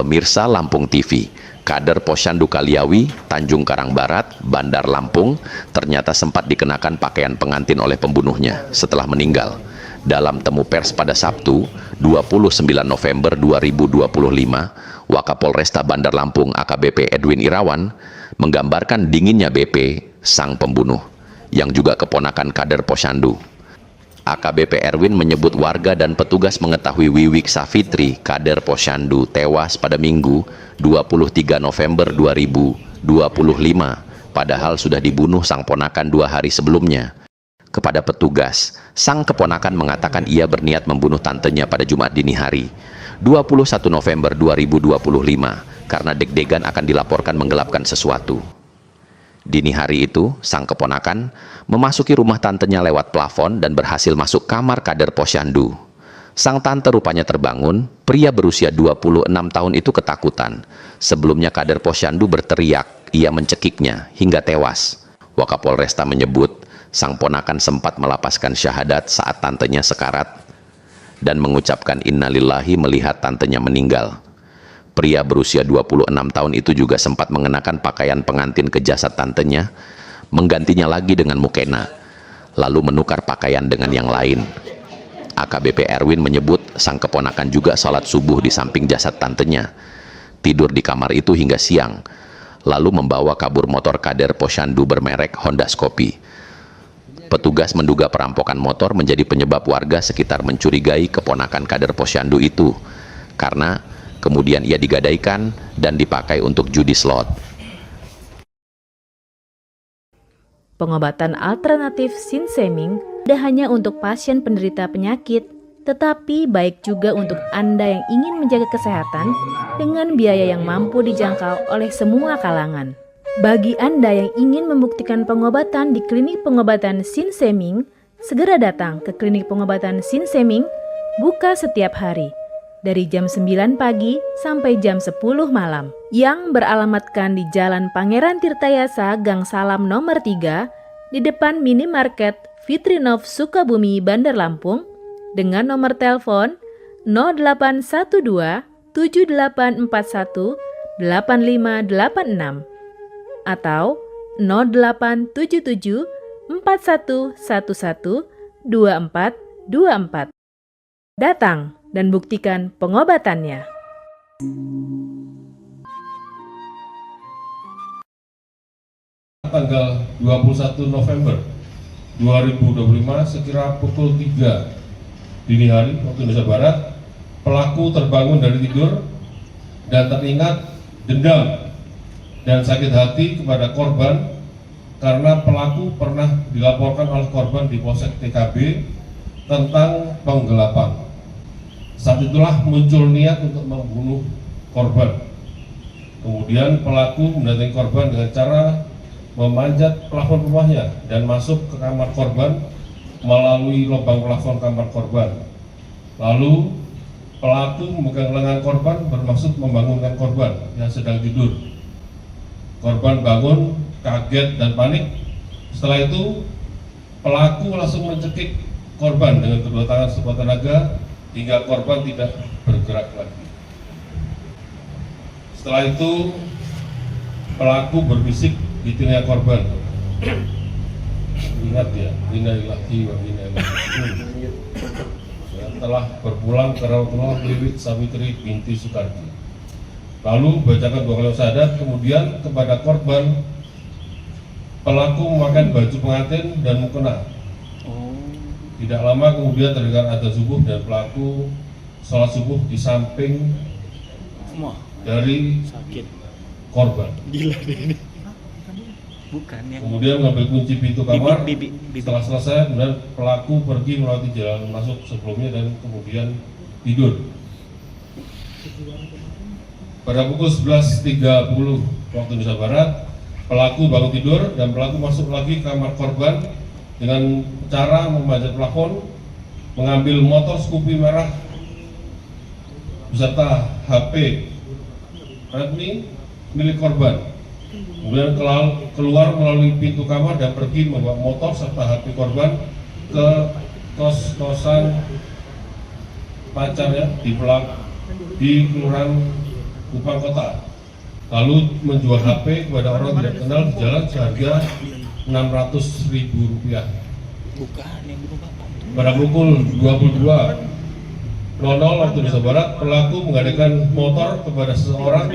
Pemirsa Lampung TV, kader Posyandu Kaliawi, Tanjung Karang Barat, Bandar Lampung, ternyata sempat dikenakan pakaian pengantin oleh pembunuhnya setelah meninggal. Dalam temu pers pada Sabtu, 29 November 2025, Wakapolresta Bandar Lampung AKBP Edwin Irawan menggambarkan dinginnya BP, sang pembunuh, yang juga keponakan kader Posyandu. AKBP Erwin menyebut warga dan petugas mengetahui Wiwik Safitri, kader Posyandu, tewas pada Minggu 23 November 2025, padahal sudah dibunuh sang ponakan 2 hari sebelumnya. Kepada petugas, sang keponakan mengatakan ia berniat membunuh tantenya pada Jumat dini hari, 21 November 2025, karena deg-degan akan dilaporkan menggelapkan sesuatu. Dini hari itu, sang keponakan memasuki rumah tantenya lewat plafon dan berhasil masuk kamar kader Posyandu. Sang tante rupanya terbangun, pria berusia 26 tahun itu ketakutan. Sebelumnya kader Posyandu berteriak, ia mencekiknya hingga tewas. Wakapolresta menyebut, sang ponakan sempat melapaskan syahadat saat tantenya sekarat dan mengucapkan innalillahi melihat tantenya meninggal. Pria berusia 26 tahun itu juga sempat mengenakan pakaian pengantin ke jasad tantenya, menggantinya lagi dengan mukena, lalu menukar pakaian dengan yang lain. AKBP Erwin menyebut sang keponakan juga sholat subuh di samping jasad tantenya, tidur di kamar itu hingga siang, lalu membawa kabur motor kader Posyandu bermerek Honda Scoopy. Petugas menduga perampokan motor menjadi penyebab warga sekitar mencurigai keponakan kader Posyandu itu, karena kemudian ia digadaikan dan dipakai untuk judi slot. Pengobatan alternatif Sinseming tidak hanya untuk pasien penderita penyakit, tetapi baik juga untuk Anda yang ingin menjaga kesehatan dengan biaya yang mampu dijangkau oleh semua kalangan. Bagi Anda yang ingin membuktikan pengobatan di klinik pengobatan Sinseming, segera datang ke klinik pengobatan Sinseming, buka setiap hari dari jam 9 pagi sampai jam 10 malam, yang beralamatkan di Jalan Pangeran Tirtayasa, Gang Salam nomor 3, di depan minimarket Fitrinov Sukabumi, Bandar Lampung, dengan nomor telepon 0812 7841 8586 atau 0877 4111 2424. Datang dan buktikan pengobatannya. Tanggal 21 November 2025 sekira pukul 3 dini hari waktu Indonesia Barat, pelaku terbangun dari tidur dan teringat dendam dan sakit hati kepada korban karena pelaku pernah dilaporkan oleh korban di Polsek TKB tentang penggelapan. Saat itulah muncul niat untuk membunuh korban. Kemudian pelaku mendatangi korban dengan cara memanjat plafon rumahnya dan masuk ke kamar korban melalui lubang plafon kamar korban. Lalu pelaku memegang lengan korban bermaksud membangunkan korban yang sedang tidur. Korban bangun, kaget dan panik. Setelah itu pelaku langsung mencekik korban dengan kedua tangan sekuat tenaga hingga korban tidak bergerak lagi. Setelah itu pelaku berbisik di telinga korban, ingat ya, innalillahi wa inna ilaihi raji'un. Telah berpulang ke Rasulullah Wiwik Safitri binti Soekardi. Lalu bacakan 2 kalimat syahadat. Kemudian kepada korban, pelaku memakai baju pengantin dan mukena. Tidak lama kemudian terdengar adzan subuh dan pelaku sholat subuh di samping dari korban. Gila deh ini. Bukan ya. Kemudian mengambil kunci pintu kamar. Setelah selesai, kemudian pelaku pergi melewati jalan masuk sebelumnya dan kemudian tidur. Pada pukul 11.30 waktu Indonesia Barat, pelaku bangun tidur dan pelaku masuk lagi ke kamar korban dengan cara memanjat plafon, mengambil motor Scoopy merah beserta HP Redmi milik korban. Kemudian keluar melalui pintu kamar dan pergi membawa motor serta HP korban ke kos-kosan pacarnya di Kelurahan Kupang Kota, lalu menjual HP kepada orang tidak kenal di jalan seharga Rp600.000. Bukan yang dulu Bapak. Pada pukul 22.00 waktu Indonesia Barat, pelaku menggadaikan motor kepada seseorang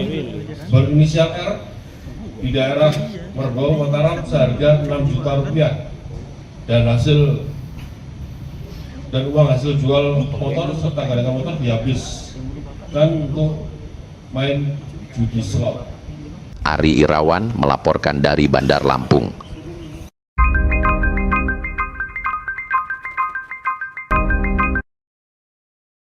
berinisial R di daerah Merbau, Mataram seharga Rp6 juta dan uang hasil jual motor serta gadaikan motor dihabiskan untuk main judi slot. Ari Irawan melaporkan dari Bandar Lampung.